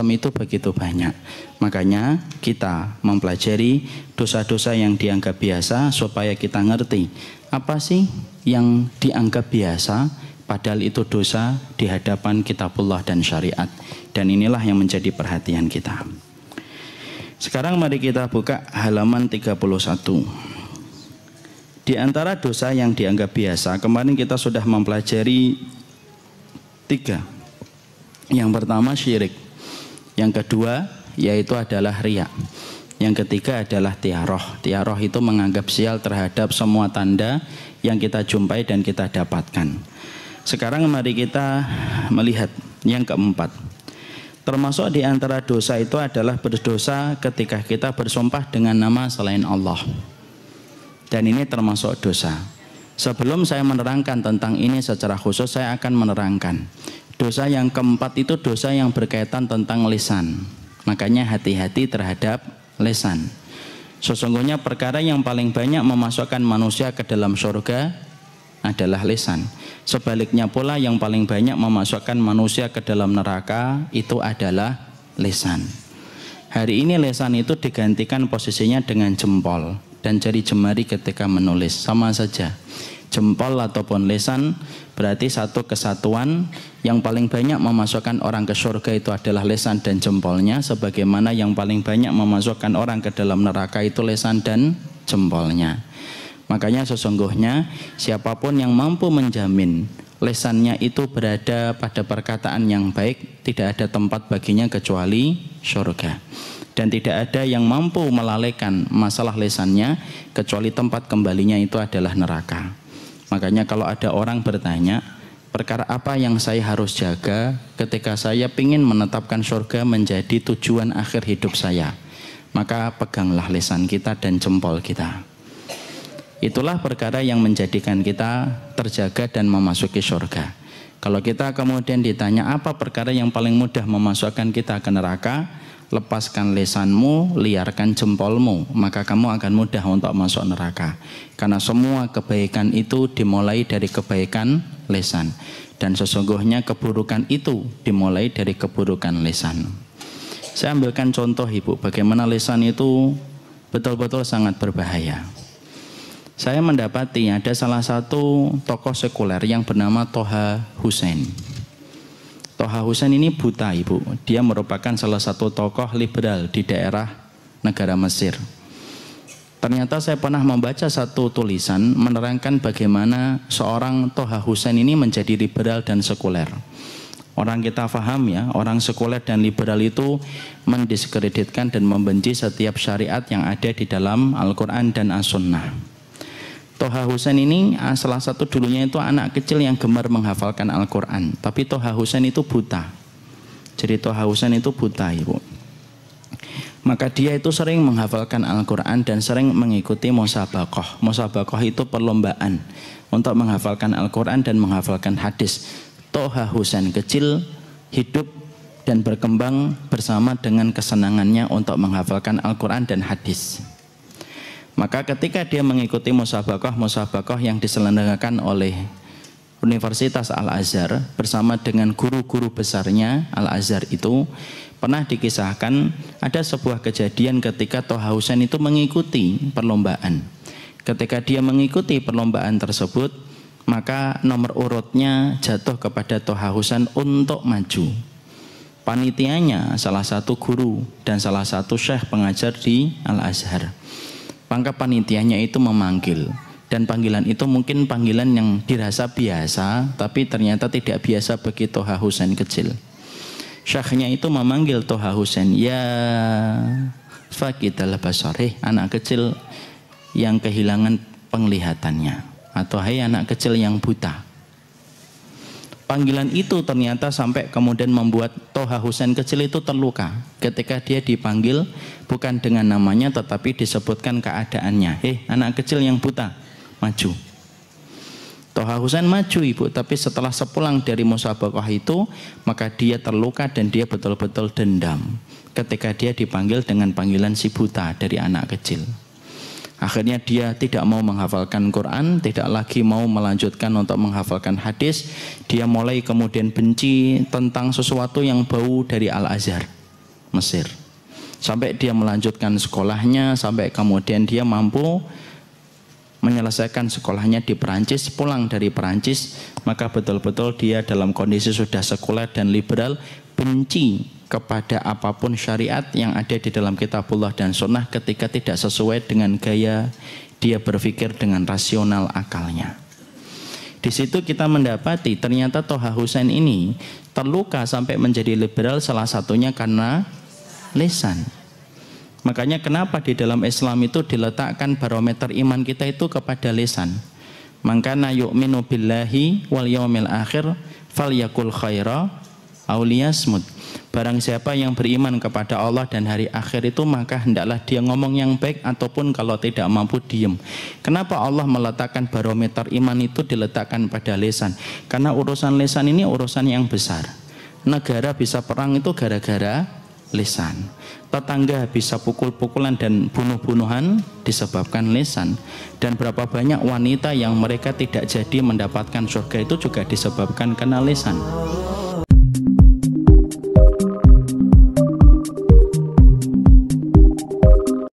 macam itu begitu banyak. Makanya kita mempelajari dosa-dosa yang dianggap biasa supaya kita ngerti apa sih yang dianggap biasa, padahal itu dosa di hadapan kitabullah dan syariat. Dan inilah yang menjadi perhatian kita. Sekarang mari kita buka halaman 31. Di antara dosa yang dianggap biasa, kemarin kita sudah mempelajari 3. Yang pertama syirik. Yang kedua yaitu adalah riya. Yang ketiga adalah tiaroh. Tiaroh itu menganggap sial terhadap semua tanda yang kita jumpai dan kita dapatkan. Sekarang mari kita melihat yang keempat. Termasuk di antara dosa itu adalah berdosa ketika kita bersumpah dengan nama selain Allah. Dan ini termasuk dosa. Sebelum saya menerangkan tentang ini secara khusus, saya akan menerangkan. Dosa yang keempat itu dosa yang berkaitan tentang lisan. Makanya hati-hati terhadap lisan. Sesungguhnya perkara yang paling banyak memasukkan manusia ke dalam surga adalah lisan. Sebaliknya pula yang paling banyak memasukkan manusia ke dalam neraka itu adalah lisan. Hari ini lisan itu digantikan posisinya dengan jempol dan jari jemari ketika menulis. Sama saja. Jempol ataupun lisan berarti satu kesatuan. Yang paling banyak memasukkan orang ke surga itu adalah lisan dan jempolnya, sebagaimana yang paling banyak memasukkan orang ke dalam neraka itu lisan dan jempolnya. Makanya sesungguhnya siapapun yang mampu menjamin lisannya itu berada pada perkataan yang baik, tidak ada tempat baginya kecuali surga. Dan tidak ada yang mampu melalaikan masalah lisannya kecuali tempat kembalinya itu adalah neraka. Makanya kalau ada orang bertanya, perkara apa yang saya harus jaga ketika saya ingin menetapkan surga menjadi tujuan akhir hidup saya, maka peganglah lisan kita dan jempol kita. Itulah perkara yang menjadikan kita terjaga dan memasuki surga. Kalau kita kemudian ditanya apa perkara yang paling mudah memasukkan kita ke neraka, lepaskan lisanmu, liarkan jempolmu, maka kamu akan mudah untuk masuk neraka. Karena semua kebaikan itu dimulai dari kebaikan lisan. Dan sesungguhnya keburukan itu dimulai dari keburukan lisan. Saya ambilkan contoh Ibu, bagaimana lisan itu betul-betul sangat berbahaya. Saya mendapati ada salah satu tokoh sekuler yang bernama Toha Hussein. Toha Hussein ini buta Ibu. Dia merupakan salah satu tokoh liberal di daerah negara Mesir. Ternyata saya pernah membaca satu tulisan menerangkan bagaimana seorang Toha Hussein ini menjadi liberal dan sekuler. Orang kita paham ya, orang sekuler dan liberal itu mendiskreditkan dan membenci setiap syariat yang ada di dalam Al-Quran dan As-Sunnah. Toha Hussein ini salah satu dulunya itu anak kecil yang gemar menghafalkan Al-Quran. Tapi Toha Hussein itu buta. Jadi Toha Hussein itu buta Ibu. Maka dia itu sering menghafalkan Al-Quran dan sering mengikuti musabaqah. Musabaqah itu perlombaan untuk menghafalkan Al-Quran dan menghafalkan hadis. Toha Hussein kecil hidup dan berkembang bersama dengan kesenangannya untuk menghafalkan Al-Quran dan hadis. Maka ketika dia mengikuti musabaqah yang diselenggarakan oleh Universitas Al-Azhar bersama dengan guru-guru besarnya Al-Azhar itu, pernah dikisahkan ada sebuah kejadian ketika Toha Hussein itu mengikuti perlombaan. Ketika dia mengikuti perlombaan tersebut, maka nomor urutnya jatuh kepada Toha Hussein untuk maju. Panitianya salah satu guru dan salah satu syekh pengajar di Al-Azhar. Maka panitianya itu memanggil, dan panggilan itu mungkin panggilan yang dirasa biasa, tapi ternyata tidak biasa bagi Toha Hussein kecil. Syekhnya itu memanggil Toha Hussein, ya faqidal basar, anak kecil yang kehilangan penglihatannya, atau hai anak kecil yang buta. Panggilan itu ternyata sampai kemudian membuat Toha Hussein kecil itu terluka ketika dia dipanggil bukan dengan namanya tetapi disebutkan keadaannya. Anak kecil yang buta, maju. Toha Hussein maju Ibu, tapi setelah sepulang dari musabaqah itu, maka dia terluka dan dia betul-betul dendam ketika dia dipanggil dengan panggilan si buta dari anak kecil. Akhirnya dia tidak mau menghafalkan Quran, tidak lagi mau melanjutkan untuk menghafalkan hadis. Dia mulai kemudian benci tentang sesuatu yang bau dari Al-Azhar. Mesir. Sampai dia melanjutkan sekolahnya, sampai kemudian dia mampu menyelesaikan sekolahnya di Perancis, pulang dari Perancis, maka betul-betul dia dalam kondisi sudah sekuler dan liberal, benci kepada apapun syariat yang ada di dalam kitabullah dan sunnah ketika tidak sesuai dengan gaya dia berpikir dengan rasional akalnya. Di situ kita mendapati ternyata Toha Husain ini terluka sampai menjadi liberal, salah satunya karena lisan. Makanya kenapa di dalam Islam itu diletakkan barometer iman kita itu kepada lisan. Mangkana yu'minu billahi wal yaumil akhir falyakul khaira aw liyasmut. Barang siapa yang beriman kepada Allah dan hari akhir itu, maka hendaklah dia ngomong yang baik, ataupun kalau tidak mampu diam. Kenapa Allah meletakkan barometer iman itu diletakkan pada lisan? Karena urusan lisan ini urusan yang besar. Negara bisa perang itu gara-gara lisan. Tetangga bisa pukul-pukulan dan bunuh-bunuhan disebabkan lisan. Dan berapa banyak wanita yang mereka tidak jadi mendapatkan surga itu juga disebabkan karena lisan.